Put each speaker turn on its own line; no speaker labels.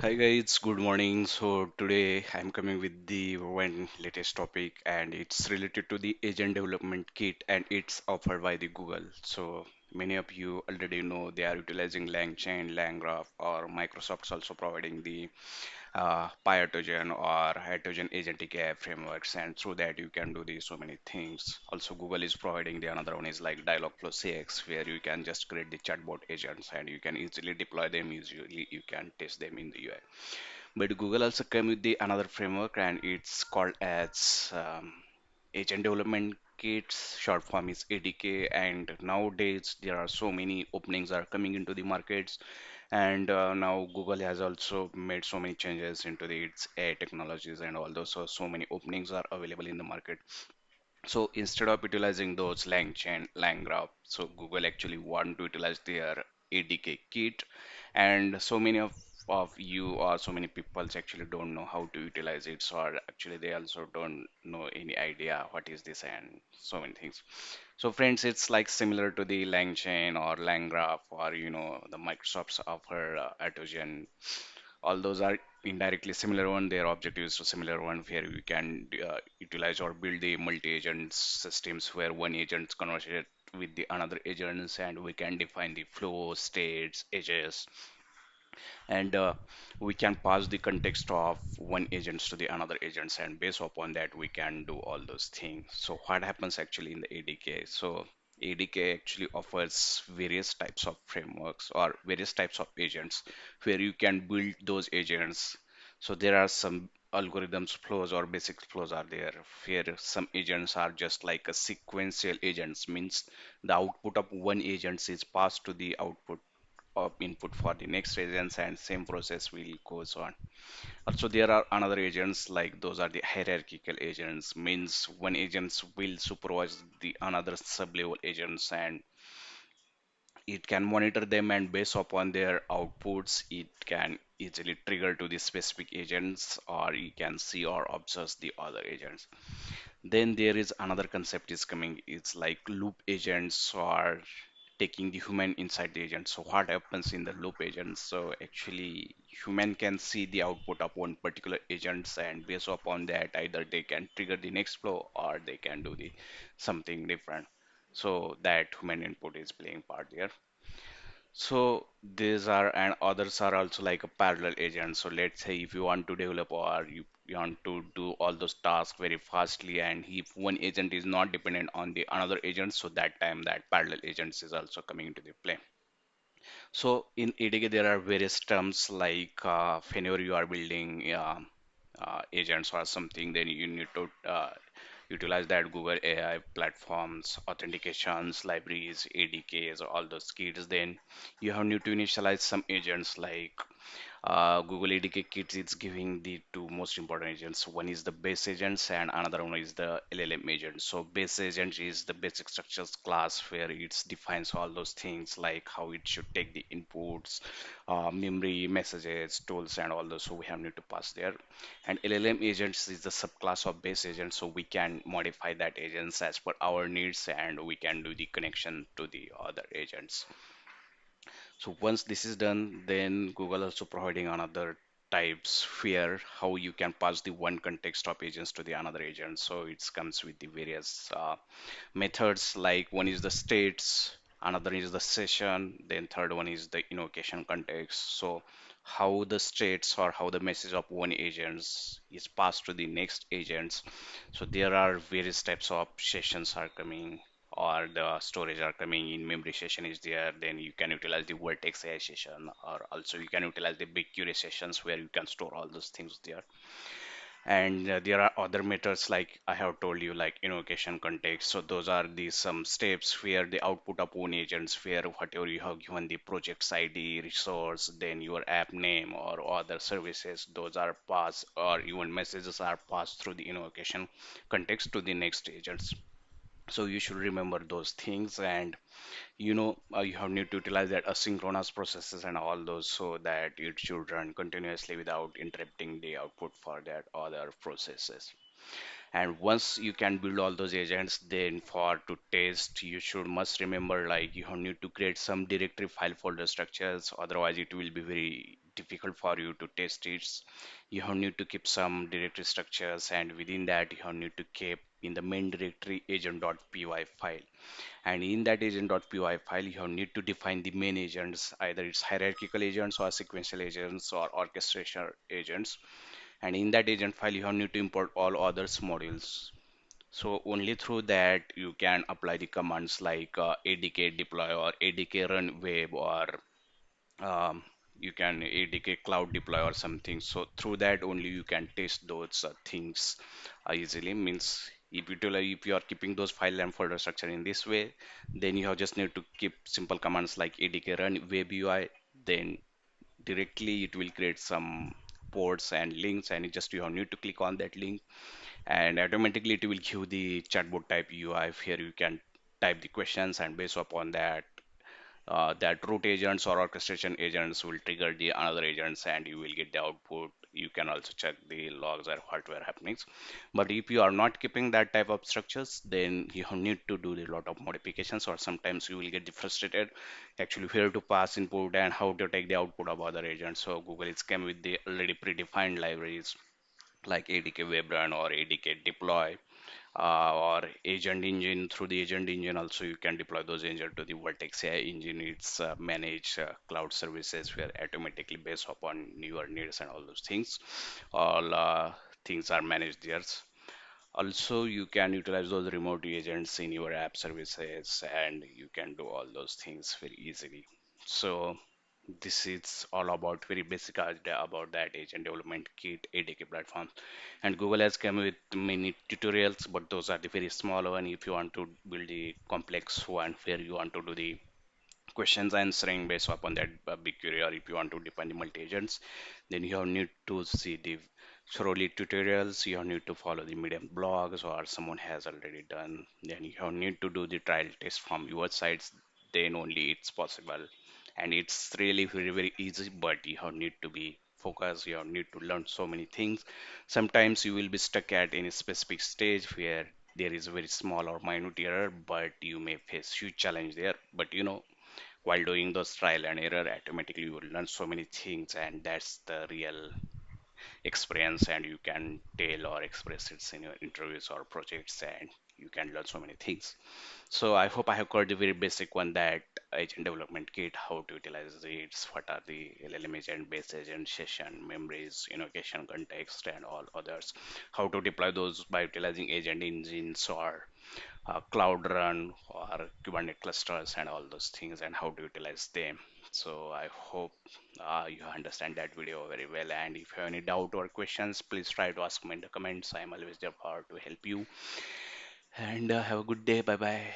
Hi guys, good morning. So today I'm coming with the one latest topic and it's related to the agent development kit and it's offered by the Google. So many of you already know they are utilizing LangChain, LangGraph or Microsoft's also providing the Python or Hydrogen agentic AI frameworks, and through that you can do the so many things. Also, Google is providing the another one is like Dialogflow CX, where you can just create the chatbot agents and you can easily deploy them. Usually, you can test them in the UI. But Google also came with the another framework, and it's called as Agent Development Kits. Short form is ADK, and nowadays there are so many openings are coming into the markets and now Google has also made so many changes into its AI technologies and all those. So many openings are available in the market. So instead of utilizing those LangChain, LangGraph, so Google actually want to utilize their ADK kit, and so many of you or so many people actually don't know how to utilize it. So actually they also don't know any idea what is this and so many things. So friends, it's like similar to the LangChain or LangGraph or the Microsoft's offer Artesian. All those are indirectly similar one. Their objective is to similar one where we can utilize or build the multi-agent systems where one agent conversates with the another agents and we can define the flow, states, edges, and we can pass the context of one agents to the another agents, and based upon that we can do all those things. So what happens actually in the ADK? So ADK actually offers various types of frameworks or various types of agents where you can build those agents. So there are some algorithms flows or basic flows are there where some agents are just like a sequential agents, means the output of one agent is passed to the output of input for the next agents, and same process will goes on. Also there are another agents like those are the hierarchical agents, means one agents will supervise the another sub-level agents and it can monitor them, and based upon their outputs it can easily trigger to the specific agents, or you can see or observe the other agents. Then there is another concept is coming, it's like loop agents or taking the human inside the agent. So what happens in the loop agents? So actually human can see the output of one particular agents, and based upon that either they can trigger the next flow or they can do the something different. So that human input is playing part there. So these are and others are also like a parallel agent. So let's say if you want to develop or you want to do all those tasks very fastly, and if one agent is not dependent on the another agent, so that time that parallel agents is also coming into the play. So in ADK there are various terms like whenever you are building agents or something, then you need to utilize that Google AI platforms, authentications, libraries, ADKs, all those kits. Then you have need to initialize some agents like Google ADK Kit is giving the two most important agents. One is the base agents and another one is the LLM agent. So base agent is the basic structures class where it defines all those things like how it should take the inputs, memory, messages, tools, and all those. So we have need to pass there. And LLM agents is the subclass of base agents. So we can modify that agents as per our needs and we can do the connection to the other agents. So once this is done, then Google also providing another types where how you can pass the one context of agents to the another agent. So it comes with the various methods like one is the states, another is the session, then third one is the invocation context. So how the states or how the message of one agents is passed to the next agents. So there are various types of sessions are coming or the storage are coming in. Memory session is there, then you can utilize the vertex AI session, or also you can utilize the BigQuery sessions where you can store all those things there. And there are other methods like I have told you, like invocation context. So those are the some steps where the output of own agents, where whatever you have given the project's ID, resource, then your app name or other services, those are passed, or even messages are passed through the invocation context to the next agents. So you should remember those things, and you have need to utilize that asynchronous processes and all those so that it should run continuously without interrupting the output for that other processes. And once you can build all those agents, then for to test you should must remember like you have need to create some directory file folder structures, otherwise it will be very difficult for you to test it, you have need to keep some directory structures, and within that you have need to keep in the main directory agent.py file. And in that agent.py file, you need to define the main agents, either it's hierarchical agents or sequential agents or orchestration agents. And in that agent file, you need to import all others modules. So only through that you can apply the commands like adk deploy or adk run web, or um, you can ADK cloud deploy or something. So through that only you can test those things easily. Means if you are keeping those file and folder structure in this way, then you have just need to keep simple commands like ADK run web UI. Then directly it will create some ports and links, and you have need to click on that link, and automatically it will give the chatbot type UI. Here you can type the questions, and based upon that that root agents or orchestration agents will trigger the another agents, and you will get the output. You can also check the logs or what were happenings. But if you are not keeping that type of structures, then you need to do a lot of modifications, or sometimes you will get frustrated actually where to pass input and how to take the output of other agents. So Google is came with the already predefined libraries like ADK WebRun or ADK deploy, or agent engine. Through the agent engine also you can deploy those agents to the vertex AI engine. It's manage cloud services where automatically based upon your needs and all those things, all things are managed there. Also you can utilize those remote agents in your app services, and you can do all those things very easily. So this is all about very basic idea about that agent development kit ADK platform. And Google has come with many tutorials, but those are the very small one. If you want to build the complex one where you want to do the questions answering based upon that big query, or if you want to define the multi agents, then you have need to see the thoroughly tutorials. You have need to follow the medium blogs or someone has already done. Then you have need to do the trial test from your sites. Then only it's possible, and it's really very easy. But you have need to be focused. You have need to learn so many things. Sometimes you will be stuck at any specific stage where there is a very small or minute error, but you may face huge challenge there. But while doing those trial and error, automatically you will learn so many things, and that's the real experience, and you can tell or express it in your interviews or projects, and you can learn so many things. So I hope I have covered the very basic one, that agent development kit, how to utilize it, what are the LLM agent, base agent, session, memories, invocation, context, and all others, how to deploy those by utilizing agent engines or Cloud Run or Kubernetes clusters and all those things, and how to utilize them. So I hope you understand that video very well. And if you have any doubt or questions, please try to ask me in the comments. I am always there for to help you. And have a good day. Bye bye.